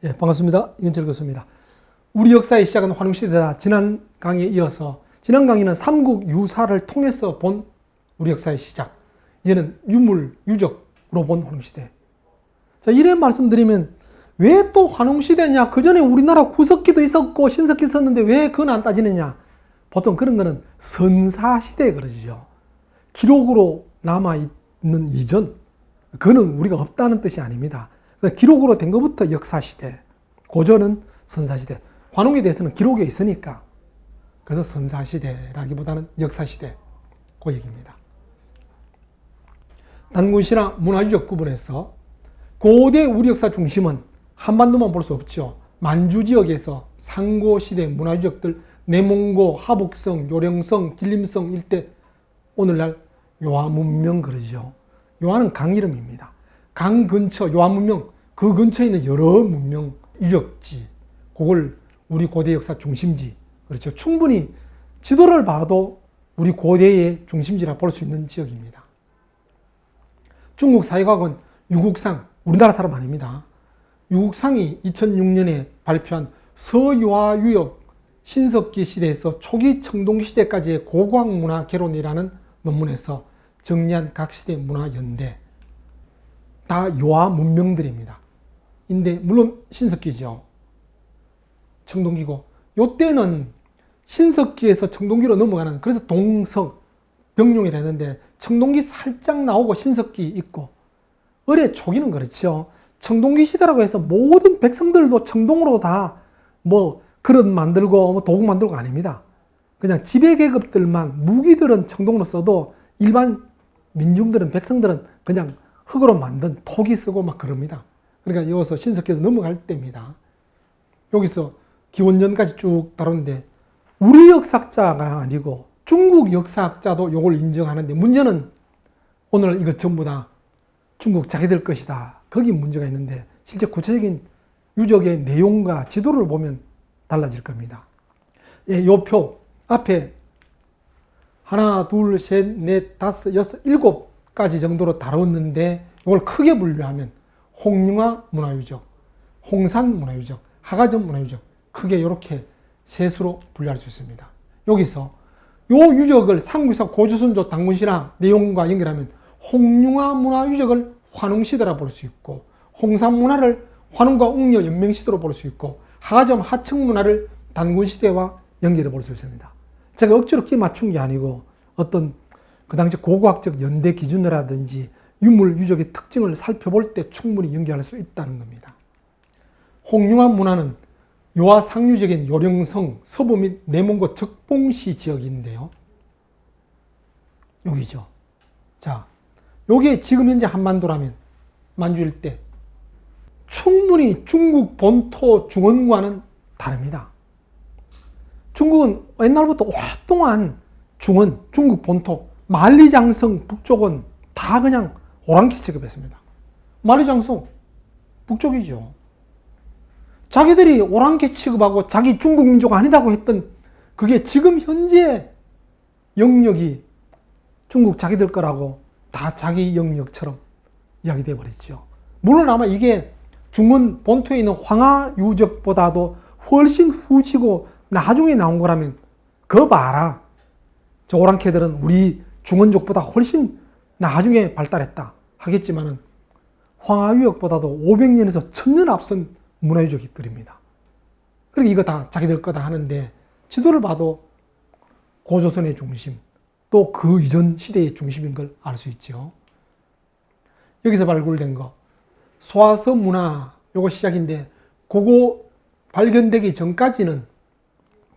예, 반갑습니다. 이근철 교수입니다. 우리 역사의 시작은 환웅시대다. 지난 강의에 이어서 지난 강의는 삼국 유사를 통해서 본 우리 역사의 시작. 이제는 유물, 유적으로 본 환웅시대. 자, 이래 말씀드리면 왜 또 환웅시대냐? 그 전에 우리나라 구석기도 있었고 신석기 있었는데 왜 그건 안 따지느냐? 보통 그런 거는 선사시대에 그러죠. 기록으로 남아있는 이전. 그거는 우리가 없다는 뜻이 아닙니다. 기록으로 된 것부터 역사시대, 고전은 선사시대, 환웅에 대해서는 기록에 있으니까 그래서 선사시대라기보다는 역사시대, 그 얘기입니다. 단군시나 문화유적 구분에서 고대 우리 역사 중심은 한반도만 볼 수 없죠. 만주 지역에서 상고시대 문화유적들, 내몽고, 하북성, 요령성, 길림성 일대, 오늘날 요하문명 그러죠. 요하는 강 이름입니다. 강 근처 요하문명, 그 근처에 있는 여러 문명 유적지, 그걸 우리 고대 역사 중심지, 그렇죠. 충분히 지도를 봐도 우리 고대의 중심지라 볼 수 있는 지역입니다. 중국 사회과학원 유국상, 우리나라 사람 아닙니다. 유국상이 2006년에 발표한 서유화유역 신석기 시대에서 초기 청동기 시대까지의 고고학문화 개론이라는 논문에서 정리한 각 시대 문화 연대, 다 요하 문명들입니다. 인데 물론 신석기죠. 청동기고, 요때는 신석기에서 청동기로 넘어가는, 그래서 동석, 병룡이라 했는데 청동기 살짝 나오고 신석기 있고, 어뢰 초기는 그렇죠. 청동기 시대라고 해서 모든 백성들도 청동으로 다 뭐 그릇 만들고 뭐 도구 만들고 아닙니다. 그냥 지배계급들만, 무기들은 청동으로 써도 일반 민중들은, 백성들은 그냥 흙으로 만든 토기 쓰고 막 그럽니다. 그러니까 여기서 신석기에서 넘어갈 때입니다. 여기서 기원전까지 쭉 다루는데 우리 역사학자가 아니고 중국 역사학자도 이걸 인정하는데, 문제는 오늘 이것 전부 다 중국 자기들 것이다. 거기 문제가 있는데 실제 구체적인 유적의 내용과 지도를 보면 달라질 겁니다. 예, 요 표 앞에 하나, 둘, 셋, 넷, 다섯, 여섯, 일곱 가지 정도로 다뤘는데 이걸 크게 분류하면 홍융화 문화유적, 홍산 문화유적, 하가점 문화유적, 크게 이렇게 셋으로 분류할 수 있습니다. 여기서 요 유적을 삼국유사 고조선조 단군시나 내용과 연결하면 홍융화 문화유적을 환웅시대라 볼 수 있고, 홍산 문화를 환웅과 웅녀 연명시대로 볼 수 있고, 하가점 하청 문화를 단군시대와 연결해 볼 수 있습니다. 제가 억지로 끼 맞춘 게 아니고 어떤 그 당시 고고학적 연대 기준이라든지 유물, 유적의 특징을 살펴볼 때 충분히 연결할 수 있다는 겁니다. 홍융화 문화는 요하 상류적인 요령성, 서부 및 내몽고 적봉시 지역인데요. 여기죠. 자, 요게 지금 현재 한반도라면 만주 일대, 충분히 중국 본토 중원과는 다릅니다. 중국은 옛날부터 오랫동안 중원, 중국 본토, 만리장성 북쪽은 다 그냥 오랑캐 취급했습니다. 만리장성 북쪽이죠. 자기들이 오랑캐 취급하고 자기 중국 민족 아니다고 했던 그게 지금 현재 영역이 중국 자기들 거라고 다 자기 영역처럼 이야기돼 버렸죠. 물론 아마 이게 중원 본토에 있는 황하 유적보다도 훨씬 후지고 나중에 나온 거라면 그거 봐라, 저 오랑캐들은 우리 중원족보다 훨씬 나중에 발달했다 하겠지만은 황하유역보다도 500년에서 1000년 앞선 문화유적들입니다. 그러니까 이거 다 자기들 거다 하는데 지도를 봐도 고조선의 중심, 또 그 이전 시대의 중심인 걸 알 수 있죠. 여기서 발굴된 거 소화서 문화, 요거 시작인데 그거 발견되기 전까지는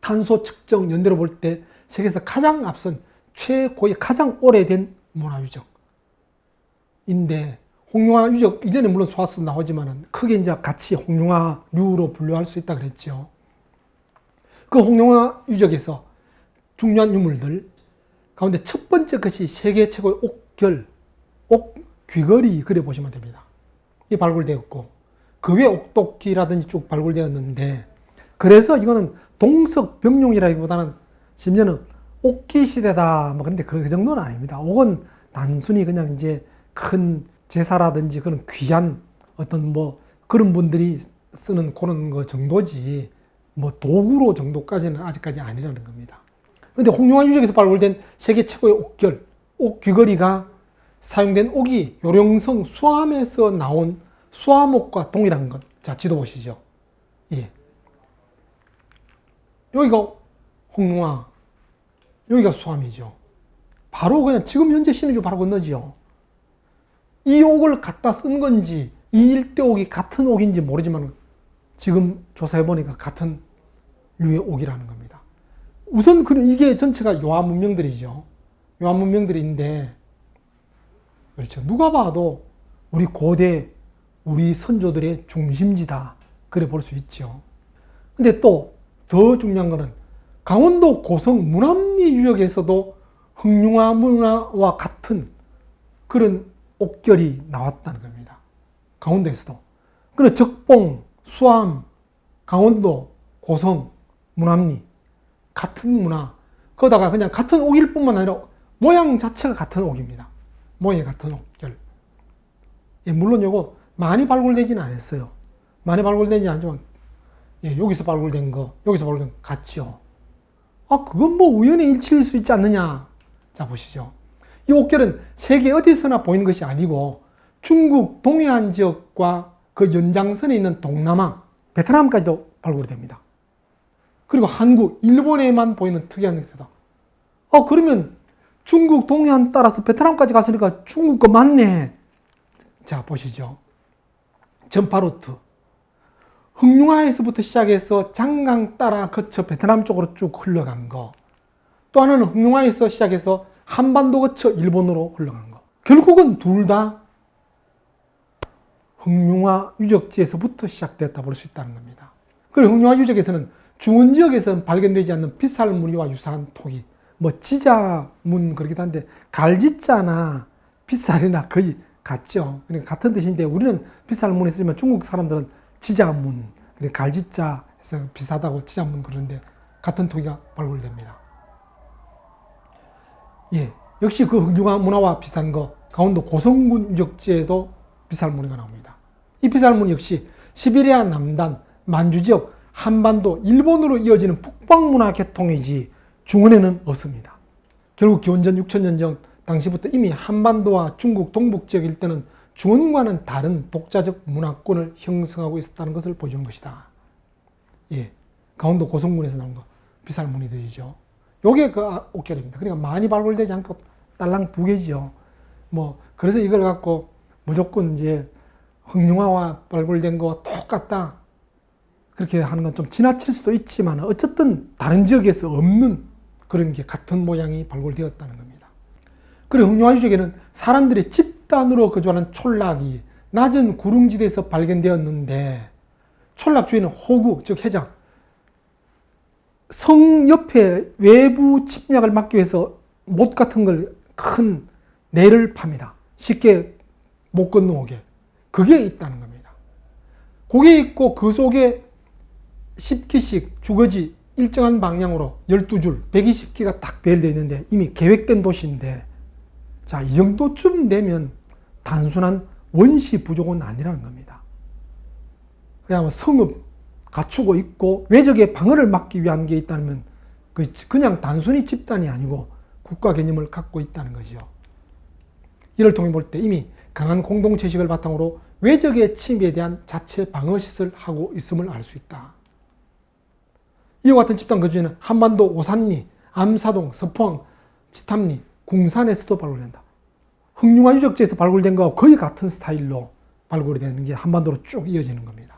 탄소 측정 연대로 볼 때 세계에서 가장 앞선 최고의 가장 오래된 문화유적인데, 홍융화 유적 이전에 물론 소화서 나오지만은 크게 이제 같이 홍융화류로 분류할 수 있다 그랬죠. 그 홍융화 유적에서 중요한 유물들 가운데 첫 번째 것이 세계 최고의 옥결, 옥귀걸이 그려 보시면 됩니다. 이 발굴되었고 그 외 옥도끼라든지 쭉 발굴되었는데, 그래서 이거는 동석 병룡이라기보다는 심지어는 옥기 시대다 뭐 그런데 그 정도는 아닙니다. 옥은 단순히 그냥 이제 큰 제사라든지 그런 귀한 어떤 뭐 그런 분들이 쓰는 그런 거 정도지 뭐 도구로 정도까지는 아직까지 아니라는 겁니다. 근데 홍룡화 유적에서 발굴된 세계 최고의 옥결, 옥 귀걸이가 사용된 옥이 요령성 수암에서 나온 수암옥과 동일한 것. 자, 지도 보시죠. 예. 여기가 홍룡화, 여기가 수암이죠. 바로 그냥 지금 현재 신의주 바로 건너지요. 이 옥을 갖다 쓴 건지 이 일대 옥이 같은 옥인지 모르지만 지금 조사해보니까 같은 류의 옥이라는 겁니다. 우선 이게 전체가 요한 문명들이죠. 요한 문명들인데 그렇죠. 누가 봐도 우리 고대 우리 선조들의 중심지다 그래 볼 수 있죠. 근데 또 더 중요한 거는 강원도 고성 문암리 유역에서도 흑룡화 문화와 같은 그런 옥결이 나왔다는 겁니다. 강원도에서도. 그리고 적봉, 수암, 강원도, 고성, 문암리 같은 문화. 거기다가 그냥 같은 옥일 뿐만 아니라 모양 자체가 같은 옥입니다. 모양이 같은 옥결. 예, 물론 이거 많이 발굴되지는 않았어요. 많이 발굴되지 않지만 예, 여기서 발굴된 거, 여기서 발굴된 거 같죠. 아, 그건 뭐 우연의 일치일 수 있지 않느냐. 자, 보시죠. 이 옥결은 세계 어디서나 보이는 것이 아니고 중국 동해안 지역과 그 연장선에 있는 동남아, 베트남까지도 발굴이 됩니다. 그리고 한국, 일본에만 보이는 특이한 형태다. 그러면 중국 동해안 따라서 베트남까지 갔으니까 중국 거 맞네. 자, 보시죠. 전파루트. 흑룡화에서부터 시작해서 장강 따라 거쳐 베트남 쪽으로 쭉 흘러간 거. 또 하나는 흑룡화에서 시작해서 한반도 거쳐 일본으로 흘러간 거. 결국은 둘 다 흑룡화 유적지에서부터 시작됐다 볼 수 있다는 겁니다. 그리고 흑룡화 유적에서는 중원 지역에서는 발견되지 않는 빗살무늬와 유사한 토기, 뭐 지자문 그러기도 한데 갈지자나 빗살이나 거의 같죠. 그러니까 같은 뜻인데 우리는 빗살무늬 쓰지만 중국 사람들은 지자문, 갈지자 해서 비슷하다고 지자문 그러는데 같은 토기가 발굴됩니다. 예, 역시 그 흑룡화 문화와 비슷한 거 강원도 고성군 유적지에도 빗살무늬가 나옵니다. 이 빗살무늬 역시 시베리아 남단, 만주 지역, 한반도, 일본으로 이어지는 북방문화 계통이지 중원에는 없습니다. 결국 기원전 6000년 전 당시부터 이미 한반도와 중국 동북 지역 일대는 중원과는 다른 독자적 문화권을 형성하고 있었다는 것을 보여주는 것이다. 예, 강원도 고성군에서 나온 거 빗살무늬들이죠. 요게 그 옥결입니다. 그러니까 많이 발굴되지 않고 딸랑 2개죠. 뭐 그래서 이걸 갖고 무조건 이제 흑룡화와 발굴된 거 똑같다 그렇게 하는 건 좀 지나칠 수도 있지만 어쨌든 다른 지역에서 없는 그런 게 같은 모양이 발굴되었다는 겁니다. 그리고 흑룡화 유적에는 사람들이 집단으로 거주하는 촌락이 낮은 구릉지대에서 발견되었는데 촌락 주위는 호구, 즉 해장, 성 옆에 외부 침략을 막기 위해서 못 같은 걸 큰 내를 팝니다. 쉽게 못 건너오게. 그게 있다는 겁니다. 그게 있고 그 속에 10기씩 주거지 일정한 방향으로 12줄, 120기가 딱 배열되어 있는데 이미 계획된 도시인데 자, 이 정도쯤 되면 단순한 원시 부족은 아니라는 겁니다. 그냥 성읍 갖추고 있고 외적의 방어를 막기 위한 게 있다면 그냥 단순히 집단이 아니고 국가 개념을 갖고 있다는 거죠. 이를 통해 볼 때 이미 강한 공동체식을 바탕으로 외적의 침입에 대한 자체 방어시설을 하고 있음을 알 수 있다. 이와 같은 집단 거주지는 한반도 오산리, 암사동, 서포항, 치탐리, 궁산에서도 발굴된다. 흑룡화 유적지에서 발굴된 거와 거의 같은 스타일로 발굴이 되는 게 한반도로 쭉 이어지는 겁니다.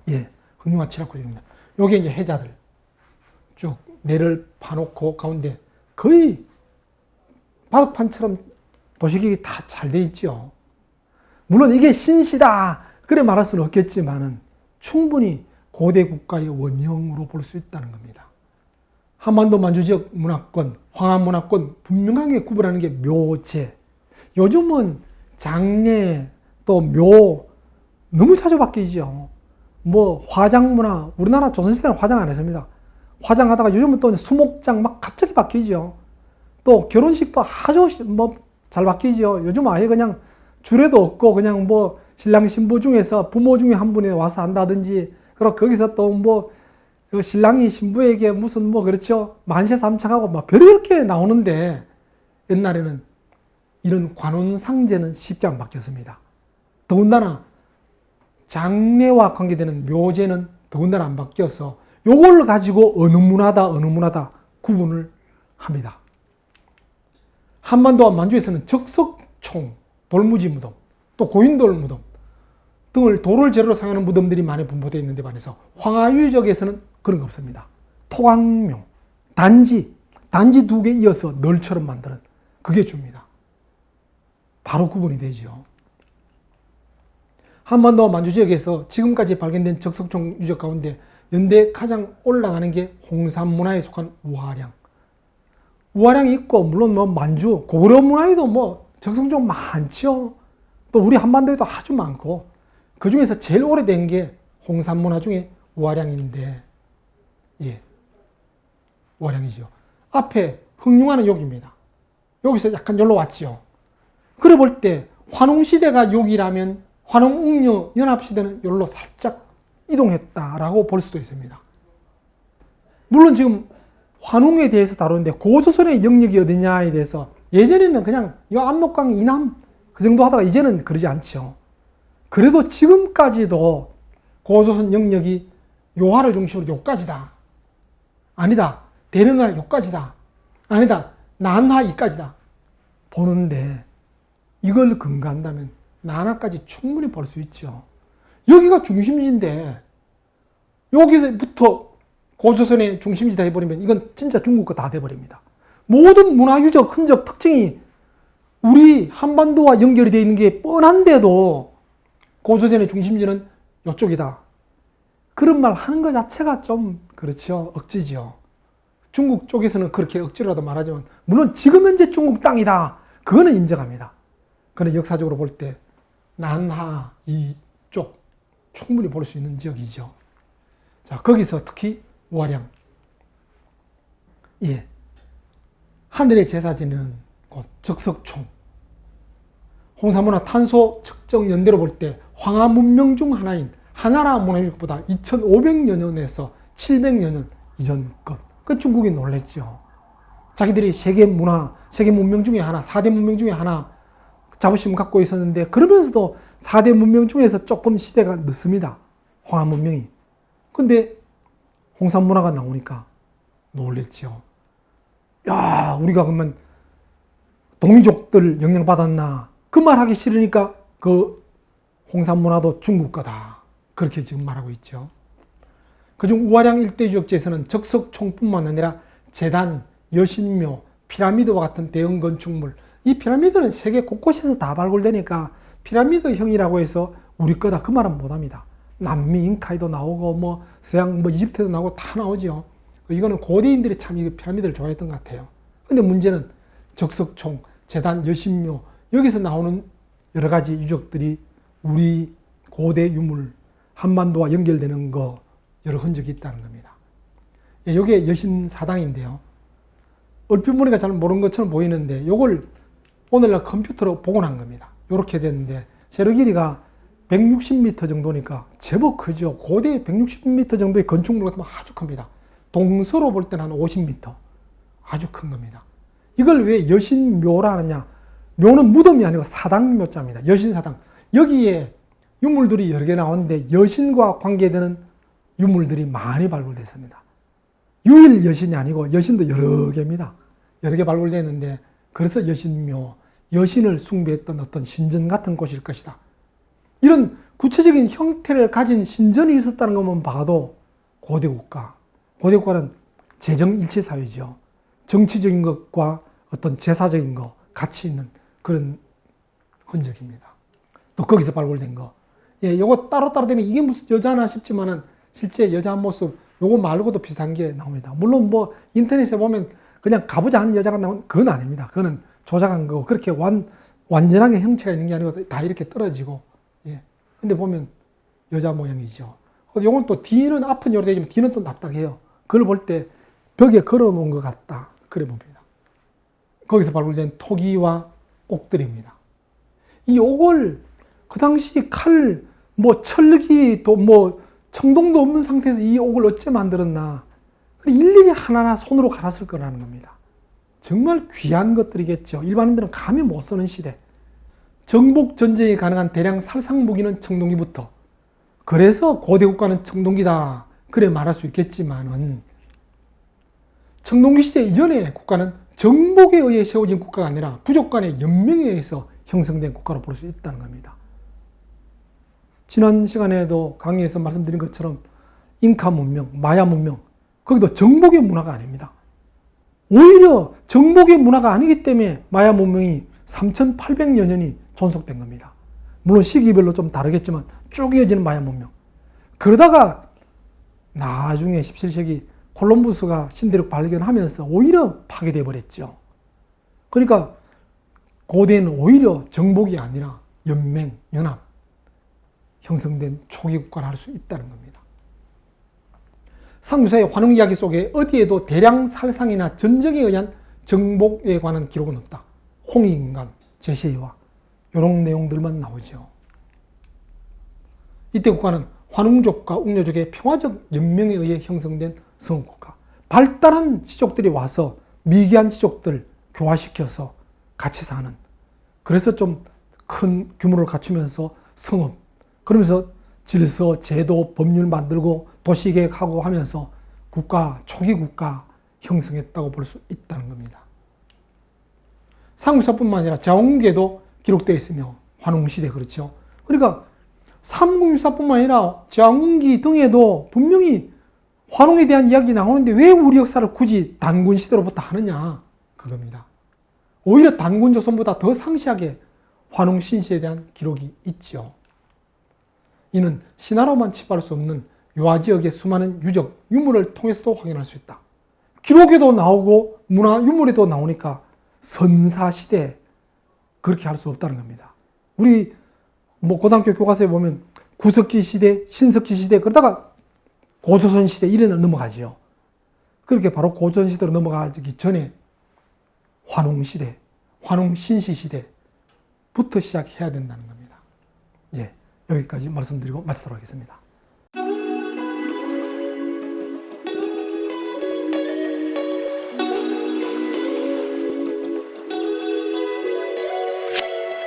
예, 흑룡화 칠합구역입니다. 요게 이제 해자들 쭉 내를 파놓고 가운데 거의 바둑판처럼 도식이 다 잘 돼 있죠. 물론 이게 신시다 그래 말할 수는 없겠지만은 충분히 고대 국가의 원형으로 볼 수 있다는 겁니다. 한반도 만주 지역 문화권, 황한 문화권 분명하게 구분하는 게 묘제. 요즘은 장례 또 묘 너무 자주 바뀌죠. 뭐 화장 문화, 우리나라 조선시대는 화장 안 했습니다. 화장하다가 요즘은 또 수목장 막 갑자기 바뀌죠. 또 결혼식도 아주 뭐 잘 바뀌죠. 요즘 아예 그냥 주례도 없고 그냥 뭐 신랑 신부 중에서 부모 중에 한 분이 와서 한다든지, 그리고 거기서 또 뭐 신랑이 신부에게 무슨 뭐 그렇죠, 만세삼창하고 막 별의별 게 나오는데, 옛날에는 이런 관혼상제는 쉽게 안 바뀌었습니다. 더군다나 장례와 관계되는 묘제는 더군다나 안 바뀌어서 요걸 가지고 어느 문화다 구분을 합니다. 한반도와 만주에서는 적석총, 돌무지 무덤, 또 고인돌 무덤 등을 돌을 재료로 사용하는 무덤들이 많이 분포되어 있는데 반해서 황하유적에서는 그런 거 없습니다. 토광묘, 단지 두 개 이어서 널처럼 만드는 그게 줍니다. 바로 구분이 되죠. 한반도와 만주 지역에서 지금까지 발견된 적석총 유적 가운데 연대 가장 올라가는 게 홍산 문화에 속한 우화량. 우화량이 있고, 물론 뭐 만주, 고구려 문화에도 뭐 적석총 많죠. 또 우리 한반도에도 아주 많고, 그 중에서 제일 오래된 게 홍산 문화 중에 우화량인데, 예, 우화량이죠. 앞에 흥룡하는 욕입니다. 여기서 약간 열로 왔지요. 그래 볼 때 환웅시대가 욕이라면 환웅-웅녀 연합시대는 여기로 살짝 이동했다라고 볼 수도 있습니다. 물론 지금 환웅에 대해서 다루는데 고조선의 영역이 어디냐에 대해서 예전에는 그냥 요 압록강 이남 그 정도 하다가 이제는 그러지 않죠. 그래도 지금까지도 고조선 영역이 요하를 중심으로 요까지다. 아니다. 대릉하 요까지다. 아니다. 난하 이까지다. 보는데 이걸 근거한다면 난하까지 충분히 볼 수 있죠. 여기가 중심지인데 여기서부터 고조선의 중심지다 해버리면 이건 진짜 중국 거 다 돼버립니다. 모든 문화유적, 흔적, 특징이 우리 한반도와 연결이 되어 있는 게 뻔한데도 고조선의 중심지는 이쪽이다. 그런 말 하는 것 자체가 좀 그렇죠. 억지죠. 중국 쪽에서는 그렇게 억지로라도 말하지만 물론 지금 현재 중국 땅이다. 그거는 인정합니다. 그런데 역사적으로 볼 때 난하 이쪽 충분히 볼 수 있는 지역이죠. 자, 거기서 특히 우화량. 예. 하늘의 제사 지내는 곳, 적석총. 홍산문화 탄소 측정 연대로 볼 때 황하 문명 중 하나인 하나라 문화유적보다 2500여 년에서 700여 년 이전 것. 그 중국이 놀랬죠. 자기들이 세계 문화, 세계 문명 중에 하나, 4대 문명 중에 하나 자부심 갖고 있었는데 그러면서도 4대 문명 중에서 조금 시대가 늦습니다. 황하 문명이. 근데 홍산 문화가 나오니까 놀랬죠. 야, 우리가 그러면 동이족들 영향받았나? 그 말 하기 싫으니까 그 홍산 문화도 중국 거다. 그렇게 지금 말하고 있죠. 그중 우화량 일대 유적지에서는 적석총뿐만 아니라 제단, 여신묘, 피라미드와 같은 대형 건축물, 이 피라미드는 세계 곳곳에서 다 발굴되니까 피라미드형이라고 해서 우리 거다 그 말은 못합니다. 남미 잉카에도 나오고 뭐 서양 뭐 이집트에도 나오고 다 나오죠. 이거는 고대인들이 참 이 피라미드를 좋아했던 것 같아요. 근데 문제는 적석총, 제단, 여신묘 여기서 나오는 여러 가지 유적들이 우리 고대 유물 한반도와 연결되는 거 여러 흔적이 있다는 겁니다. 이게 여신사당인데요. 얼핏 보니까 잘 모르는 것처럼 보이는데 이걸 오늘날 컴퓨터로 복원한 겁니다. 이렇게 됐는데 세로 길이가 160m 정도니까 제법 크죠. 고대 160m 정도의 건축물 같으면 아주 큽니다. 동서로 볼 때는 한 50m. 아주 큰 겁니다. 이걸 왜 여신묘라 하느냐. 묘는 무덤이 아니고 사당묘자입니다. 여신사당. 여기에 유물들이 여러 개 나오는데 여신과 관계되는 유물들이 많이 발굴됐습니다. 유일 여신이 아니고 여신도 여러 개입니다. 여러 개 발굴됐는데 그래서 여신묘, 여신을 숭배했던 어떤 신전 같은 곳일 것이다. 이런 구체적인 형태를 가진 신전이 있었다는 것만 봐도 고대국가. 고대국가는 재정일치사회죠. 정치적인 것과 어떤 제사적인 것 같이 있는 그런 흔적입니다. 또 거기서 발굴된 거. 예, 요거 따로따로 되면 이게 무슨 여자나 싶지만은 실제 여자 모습 요거 말고도 비슷한 게 나옵니다. 물론 뭐 인터넷에 보면 그냥 가부자 한 여자가 나온 그건 아닙니다. 그거는 조작한 거고 그렇게 완전하게 형체가 있는 게 아니고 다 이렇게 떨어지고 예. 근데 보면 여자 모양이죠. 요건 또 뒤는 앞은 요래 되지만 뒤는 또 납작해요. 그걸 볼 때 벽에 걸어 놓은 것 같다. 그래 봅니다. 거기서 발굴된 토기와 옥들입니다. 이 옥을 그 당시 칼, 철기, 청동도 없는 상태에서 이 옥을 어째 만들었나. 일일이 하나하나 손으로 갈았을 거라는 겁니다. 정말 귀한 것들이겠죠. 일반인들은 감히 못 쓰는 시대. 정복 전쟁이 가능한 대량 살상 무기는 청동기부터. 그래서 고대 국가는 청동기다. 그래 말할 수 있겠지만은 청동기 시대 이전의 국가는 정복에 의해 세워진 국가가 아니라 부족 간의 연맹에 의해서 형성된 국가로 볼 수 있다는 겁니다. 지난 시간에도 강의에서 말씀드린 것처럼 잉카 문명, 마야 문명, 거기도 정복의 문화가 아닙니다. 오히려 정복의 문화가 아니기 때문에 마야 문명이 3800여 년이 존속된 겁니다. 물론 시기별로 좀 다르겠지만 쭉 이어지는 마야 문명. 그러다가 나중에 17세기 콜럼부스가 신대륙 발견하면서 오히려 파괴되어 버렸죠. 그러니까 고대는 오히려 정복이 아니라 연맹, 연합, 형성된 초기 국가를 할 수 있다는 겁니다. 상유사의 환웅 이야기 속에 어디에도 대량 살상이나 전쟁에 의한 정복에 관한 기록은 없다. 홍익인간, 제시와 이런 내용들만 나오죠. 이때 국가는 환웅족과 웅녀족의 평화적 연명에 의해 형성된 성국가. 발달한 시족들이 와서 미개한 시족들 교화시켜서 같이 사는. 그래서 좀 큰 규모를 갖추면서 성읍, 그러면서 질서, 제도, 법률 만들고 도시계획하고 하면서 국가, 초기 국가 형성했다고 볼 수 있다는 겁니다. 상유사뿐만 아니라 자웅계도 기록되어 있으며 환웅시대 그렇죠. 그러니까 삼국유사뿐만 아니라 자웅기 등에도 분명히 환웅에 대한 이야기 나오는데 왜 우리 역사를 굳이 단군시대로부터 하느냐 그겁니다. 오히려 단군조선보다 더 상세하게 환웅신시에 대한 기록이 있죠. 이는 신화로만 칩할 수 없는 요하지역의 수많은 유적, 유물을 통해서도 확인할 수 있다. 기록에도 나오고 문화 유물에도 나오니까 선사시대 그렇게 할 수 없다는 겁니다. 우리 고등학교 교과서에 보면 구석기 시대, 신석기 시대 그러다가 고조선 시대 이래는 넘어가지요. 그렇게 바로 고조선 시대로 넘어가기 전에 환웅시대, 환웅신시 시대부터 시작해야 된다는 겁니다. 예, 여기까지 말씀드리고 마치도록 하겠습니다.